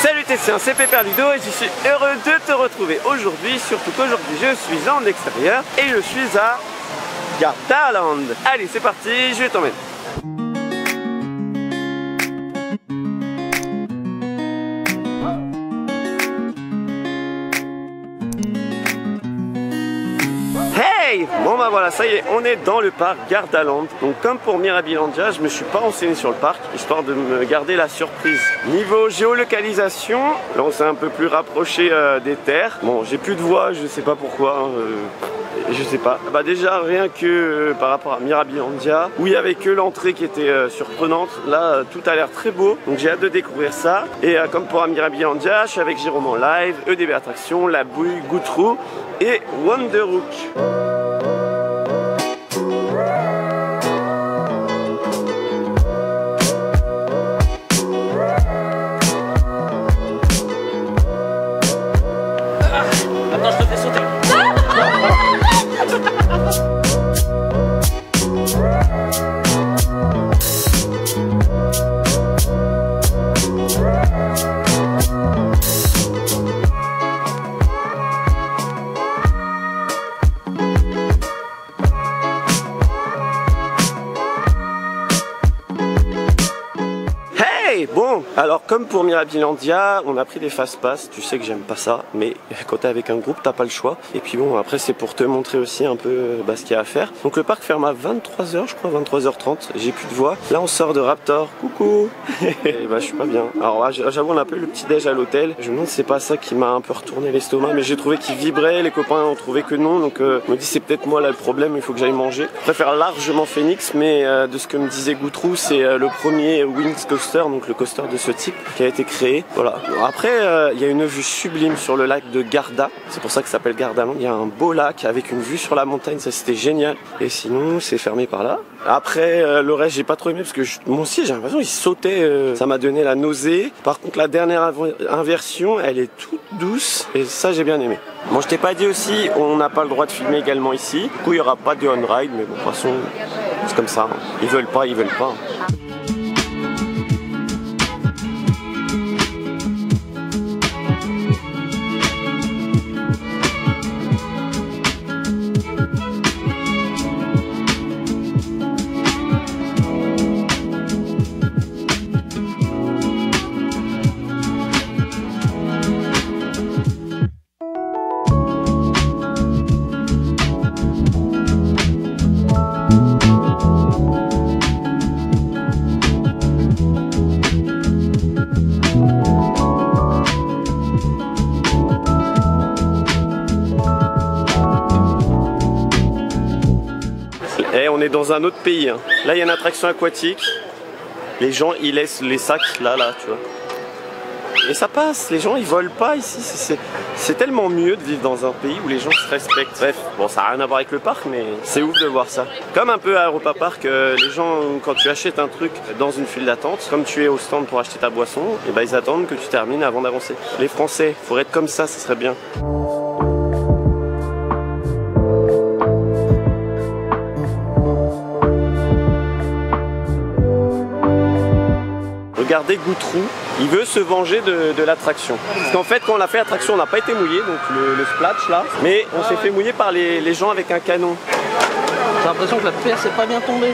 Salut Tessien, c'est Pépère Ludo et je suis heureux de te retrouver aujourd'hui, surtout qu'aujourd'hui je suis en extérieur et je suis à Gardaland. Allez c'est parti, je t'emmène. Hey! Bon bah voilà, ça y est, on est dans le parc Gardaland. Donc comme pour Mirabilandia, je me suis pas renseigné sur le parc, histoire de me garder la surprise. Niveau géolocalisation, là on s'est un peu plus rapproché des terres. Bon, j'ai plus de voix, je sais pas pourquoi, je sais pas. Bah déjà, rien que par rapport à Mirabilandia, où il y avait que l'entrée qui était surprenante, là tout a l'air très beau, donc j'ai hâte de découvrir ça. Et comme pour Mirabilandia, je suis avec Jérôme en live, EDB Attraction, La Bouille, Goutrou et Wonderhook. Attends, je te fais sauter. Bon, alors comme pour Mirabilandia, on a pris des fast-pass, tu sais que j'aime pas ça, mais quand t'es avec un groupe, t'as pas le choix. Et puis bon, après c'est pour te montrer aussi un peu ce qu'il y a à faire. Donc le parc ferme à 23h, je crois, 23h30, j'ai plus de voix. Là on sort de Raptor, coucou. Et bah je suis pas bien. Alors là, j'avoue on a pas eu le petit déj à l'hôtel. Je me demande si c'est pas ça qui m'a un peu retourné l'estomac, mais j'ai trouvé qu'il vibrait, les copains ont trouvé que non, donc je me dis c'est peut-être moi là le problème, il faut que j'aille manger. Je préfère largement Phoenix, mais de ce que me disait Goutrou, c'est le premier Wings Coaster, donc le coaster de ce type qui a été créé. Voilà. Après, il y a une vue sublime sur le lac de Garda. C'est pour ça que ça s'appelle Gardaland. Il y a un beau lac avec une vue sur la montagne. Ça, c'était génial. Et sinon, c'est fermé par là. Après, le reste, j'ai pas trop aimé parce que mon siège, j'ai l'impression qu'il sautait. Ça m'a donné la nausée. Par contre, la dernière inversion, elle est toute douce. Et ça, j'ai bien aimé. Bon, je t'ai pas dit aussi, on n'a pas le droit de filmer également ici. Du coup, il y aura pas de on-ride. Mais bon, de toute façon, c'est comme ça. Ils veulent pas, ils veulent pas. Et on est dans un autre pays. Hein. Là, il y a une attraction aquatique. Les gens, ils laissent les sacs là, tu vois. Et ça passe. Les gens, ils volent pas ici. C'est tellement mieux de vivre dans un pays où les gens se respectent. Bref, bon, ça n'a rien à voir avec le parc, mais c'est ouf de voir ça. Comme un peu à Europa Park, les gens, quand tu achètes un truc dans une file d'attente, comme tu es au stand pour acheter ta boisson, et ben ils attendent que tu termines avant d'avancer. Les Français, il faudrait être comme ça serait bien. Regardez Goutrou, il veut se venger de l'attraction. Parce qu'en fait, quand on a fait l'attraction, on n'a pas été mouillé, donc le splash là, mais on s'est fait mouiller par les gens avec un canon. J'ai l'impression que la pierre s'est pas bien tombée.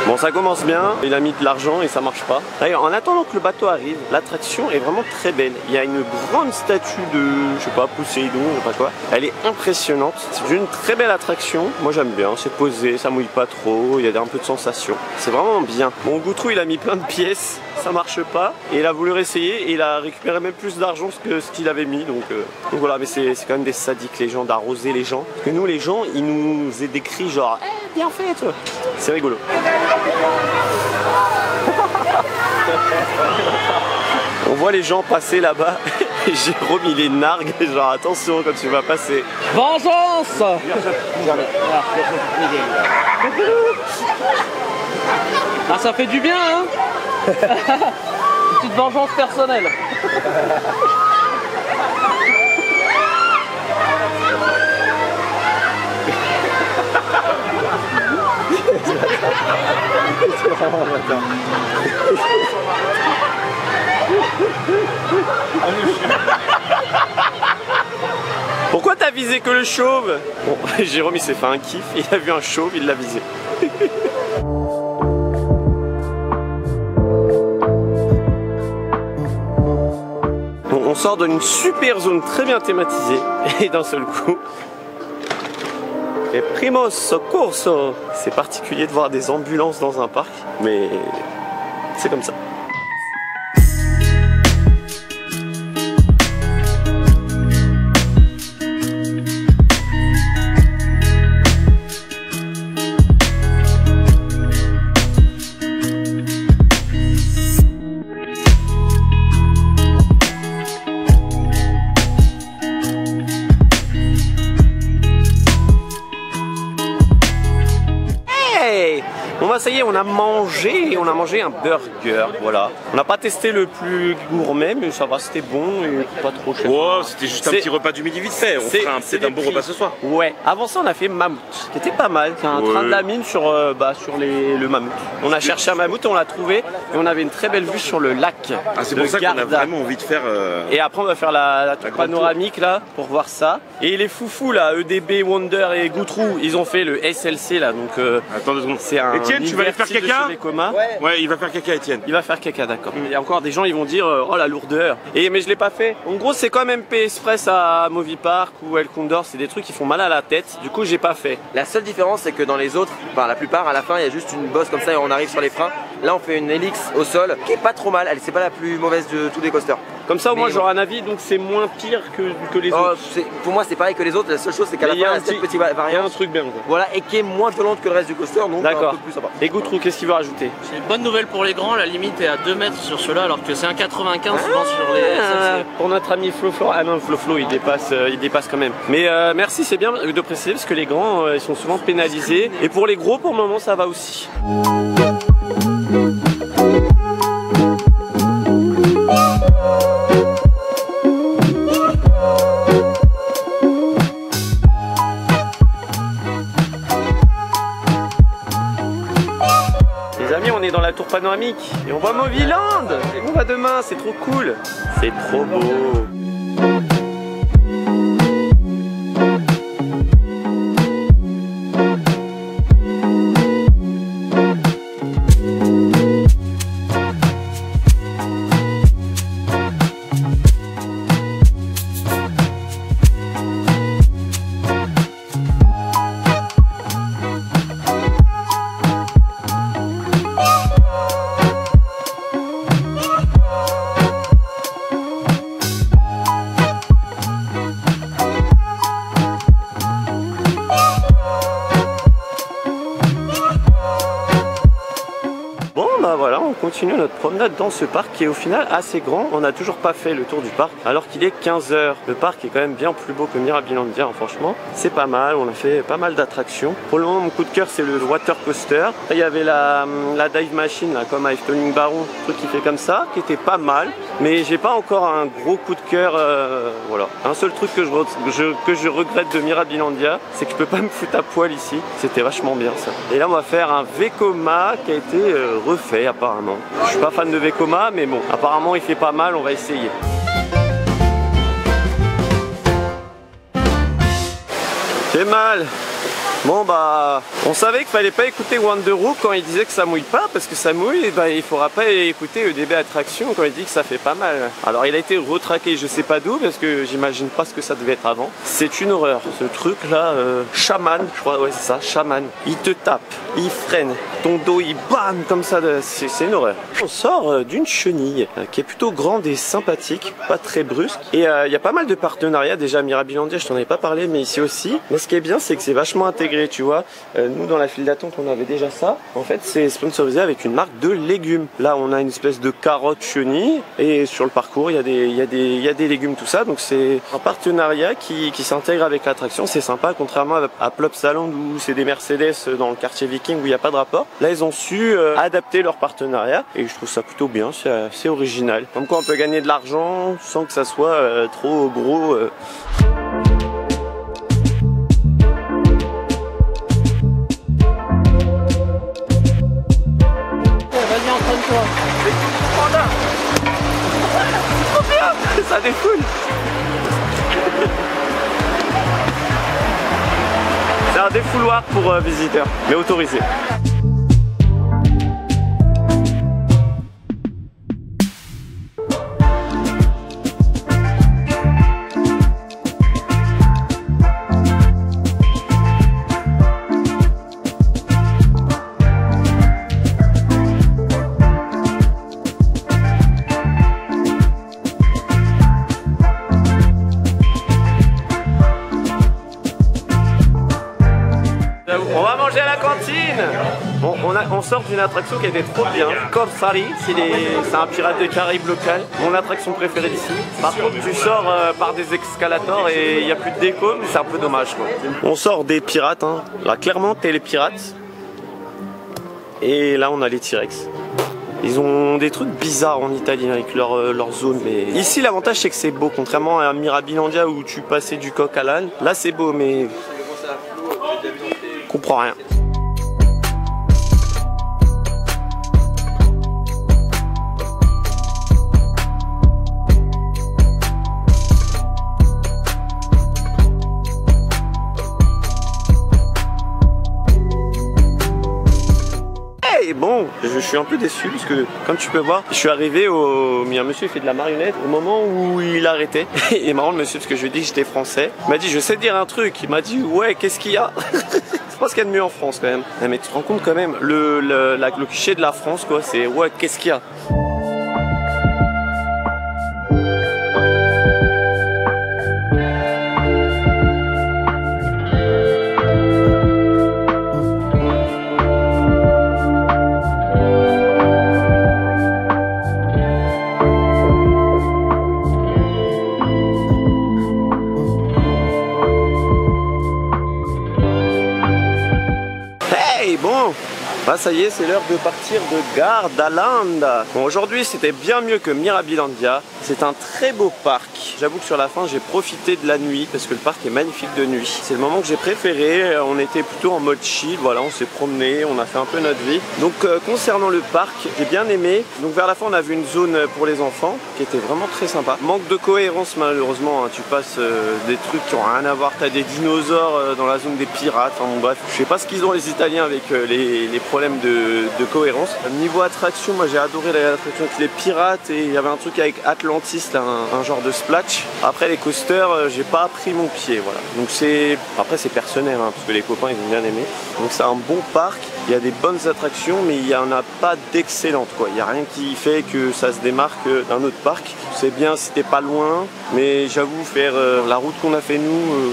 Bon, ça commence bien, il a mis de l'argent et ça marche pas. D'ailleurs, en attendant que le bateau arrive, l'attraction est vraiment très belle. Il y a une grande statue de, je sais pas, Poséidon, je sais pas quoi. Elle est impressionnante. C'est une très belle attraction. Moi, j'aime bien. C'est posé, ça mouille pas trop, il y a un peu de sensation. C'est vraiment bien. Bon, Goutrou, il a mis plein de pièces, ça marche pas. Et il a voulu réessayer et il a récupéré même plus d'argent que ce qu'il avait mis. Donc voilà, mais c'est quand même des sadiques, les gens, d'arroser les gens. Parce que nous, les gens, ils nous aient décrit genre, bien fait, toi. C'est rigolo. On voit les gens passer là-bas et Jérôme il est nargue, genre attention quand tu vas passer. Vengeance! Ah ça fait du bien hein. Une petite vengeance personnelle. C'est vraiment Pourquoi t'as visé que le chauve? Bon, Jérôme il s'est fait un kiff, il a vu un chauve, il l'a visé. Bon, on sort d'une super zone très bien thématisée et d'un seul coup. Et primos soccorso. C'est particulier de voir des ambulances dans un parc, mais c'est comme ça. Bon bah ça y est, on a mangé un burger, voilà. On n'a pas testé le plus gourmet, mais ça va, c'était bon et pas trop cher. Wow, c'était juste un petit repas du midi vite fait, on fera peut-être un bon repas ce soir. Ouais, avant ça on a fait mammouth, qui était pas mal, c'est un train de la mine sur, sur le mammouth. On a cherché un mammouth, on l'a trouvé, et on avait une très belle vue sur le lac. Ah c'est pour ça qu'on a vraiment envie de faire... Et après on va faire la panoramique là, pour voir ça. Et les foufous là, EDB, Wonder et Goutrou, ils ont fait le SLC là, donc... Attends 2 secondes. C'est un... Etienne, tu vas aller faire caca? Ouais, il va faire caca, Etienne. Il va faire caca, d'accord. Il y a encore des gens, ils vont dire oh la lourdeur. Mais je l'ai pas fait. En gros, c'est comme MP Express à Movie-Park ou El Condor, c'est des trucs qui font mal à la tête. Du coup, j'ai pas fait. La seule différence, c'est que dans les autres, enfin la plupart, à la fin, il y a juste une bosse comme ça et on arrive sur les freins. Là, on fait une hélice au sol qui est pas trop mal. C'est pas la plus mauvaise de tous les coasters. Comme ça, au moins, j'aurai un avis, donc c'est moins pire que les autres. Pour moi, c'est pareil que les autres. La seule chose, c'est qu'à la fin, il y a cette petite variante. Il y a un truc bien. Quoi. Voilà, et qui est moins violente que le reste du coaster, donc un peu plus sympa. Et Goutrou, qu'est-ce qu'il veut rajouter? C'est une bonne nouvelle pour les grands, la limite est à 2 mètres sur ceux-là, alors que c'est un 95 souvent sur les SLC. Pour notre ami Flo, ah non, Flo, il dépasse quand même. Mais merci, c'est bien de préciser parce que les grands, ils sont souvent pénalisés. Et pour les gros, pour le moment, ça va aussi. Les amis, on est dans la tour panoramique et on voit Movieland. Et on va demain, c'est trop cool. C'est trop beau. Voilà, on continue notre promenade dans ce parc qui est au final assez grand. On n'a toujours pas fait le tour du parc alors qu'il est 15 h. Le parc est quand même bien plus beau que Mirabilandia, hein, franchement. C'est pas mal, on a fait pas mal d'attractions. Pour le moment, mon coup de cœur, c'est le water coaster. Après, il y avait la dive machine, là, comme à Efteling Baron, un truc qui fait comme ça, qui était pas mal. Mais j'ai pas encore un gros coup de cœur. Voilà. Un seul truc que je regrette de Mirabilandia, c'est que je peux pas me foutre à poil ici. C'était vachement bien ça. Et là, on va faire un Vekoma qui a été refait apparemment. Je suis pas fan de Vekoma, mais bon, apparemment il fait pas mal, on va essayer. C'est mal. Bon bah, on savait qu'il fallait pas écouter Wanderoo quand il disait que ça mouille pas, parce que ça mouille, et bah, il faudra pas écouter EDB Attraction quand il dit que ça fait pas mal. Alors il a été retraqué je sais pas d'où, parce que j'imagine pas ce que ça devait être avant. C'est une horreur, ce truc là, chaman, je crois, ouais c'est ça, chaman. Il te tape, il freine, ton dos il bam comme ça, c'est une horreur. On sort d'une chenille qui est plutôt grande et sympathique, pas très brusque, et il y a pas mal de partenariats déjà à Mirabilandia, je t'en avais pas parlé, mais ici aussi. Mais ce qui est bien, c'est que c'est vachement intégré. Tu vois, nous dans la file d'attente on avait déjà ça. En fait c'est sponsorisé avec une marque de légumes. Là on a une espèce de carotte chenille et sur le parcours il y a des légumes, tout ça. Donc c'est un partenariat qui s'intègre avec l'attraction. C'est sympa, contrairement à Plopsaland où c'est des Mercedes dans le quartier Viking où il n'y a pas de rapport. Là ils ont su adapter leur partenariat et je trouve ça plutôt bien, c'est original. Comme quoi on peut gagner de l'argent sans que ça soit trop gros. ça défoule. C'est un défouloir pour visiteurs, mais autorisé. On va manger à la cantine. On sort d'une attraction qui était trop bien. Corsari, c'est un pirate des Caraïbes local. Mon attraction préférée d'ici. Par contre, tu sors par des escalators et il n'y a plus de déco, mais c'est un peu dommage, quoi. On sort des pirates, hein. Là, clairement, t'es les pirates. Et là, on a les T-Rex. Ils ont des trucs bizarres en Italie avec leur zone. Mais ici, l'avantage, c'est que c'est beau. Contrairement à Mirabilandia où tu passais du coq à l'âne. Là, c'est beau, mais je comprends rien. Et bon, je suis un peu déçu parce que comme tu peux voir, je suis arrivé au... Il y a un monsieur qui fait de la marionnette au moment où il arrêtait. Il est marrant le monsieur parce que je lui ai dit que j'étais français. Il m'a dit je sais dire un truc. Il m'a dit ouais qu'est-ce qu'il y a. C'est pas ce qu'il y a de mieux en France quand même. Mais tu te rends compte quand même, le cliché de la France quoi, c'est ouais qu'est-ce qu'il y a. Bon, bah ça y est, c'est l'heure de partir de Gardaland. Bon, aujourd'hui c'était bien mieux que Mirabilandia. C'est un très beau parc. J'avoue que sur la fin j'ai profité de la nuit parce que le parc est magnifique de nuit. C'est le moment que j'ai préféré. On était plutôt en mode chill, voilà, on s'est promené, on a fait un peu notre vie. Donc concernant le parc, j'ai bien aimé. Donc vers la fin on a vu une zone pour les enfants qui était vraiment très sympa. Manque de cohérence malheureusement, hein. Tu passes des trucs qui ont rien à voir. T'as des dinosaures dans la zone des pirates. Enfin bon bref, je sais pas ce qu'ils ont les Italiens avec les problèmes de cohérence. Niveau attraction, moi j'ai adoré l'attraction avec les pirates et il y avait un truc avec Atlantis, là, un genre de splash. Après les coasters, j'ai pas pris mon pied, voilà. Donc après c'est personnel, hein, parce que les copains ils ont bien aimé. Donc c'est un bon parc, il y a des bonnes attractions, mais il n'y en a pas d'excellentes, quoi. Il n'y a rien qui fait que ça se démarque d'un autre parc. C'est bien si t'es pas loin, mais j'avoue faire la route qu'on a fait nous.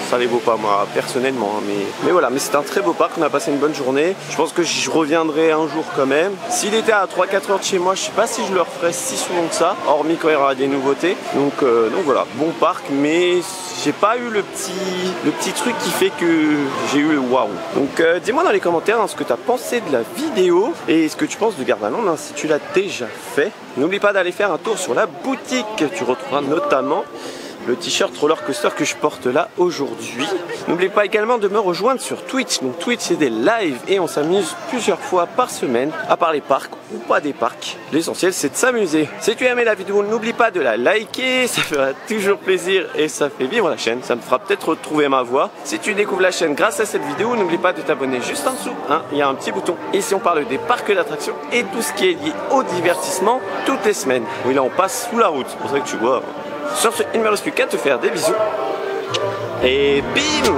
Ça les vaut pas moi personnellement hein, mais voilà, mais c'est un très beau parc, on a passé une bonne journée. Je pense que je reviendrai un jour quand même. S'il était à 3-4 heures de chez moi, je sais pas si je le referais si souvent que ça, hormis quand il y aura des nouveautés. Donc voilà, bon parc, mais j'ai pas eu le petit truc qui fait que j'ai eu le waouh. Donc dis-moi dans les commentaires hein, ce que tu as pensé de la vidéo et ce que tu penses de Gardaland hein, si tu l'as déjà fait. N'oublie pas d'aller faire un tour sur la boutique, tu retrouveras notamment le t-shirt roller coaster que je porte là aujourd'hui. N'oubliez pas également de me rejoindre sur Twitch. Donc Twitch c'est des lives et on s'amuse plusieurs fois par semaine à part les parcs ou pas des parcs. L'essentiel c'est de s'amuser. Si tu as aimé la vidéo, n'oublie pas de la liker, ça fera toujours plaisir et ça fait vivre la chaîne. Ça me fera peut-être retrouver ma voix. Si tu découvres la chaîne grâce à cette vidéo, n'oublie pas de t'abonner juste en dessous. Hein, il y a un petit bouton. Ici on parle des parcs d'attractions et tout ce qui est lié au divertissement toutes les semaines. Oui là on passe sous la route, c'est pour ça que tu vois. Sur ce, il ne me reste plus qu'à te faire des bisous. Et bim!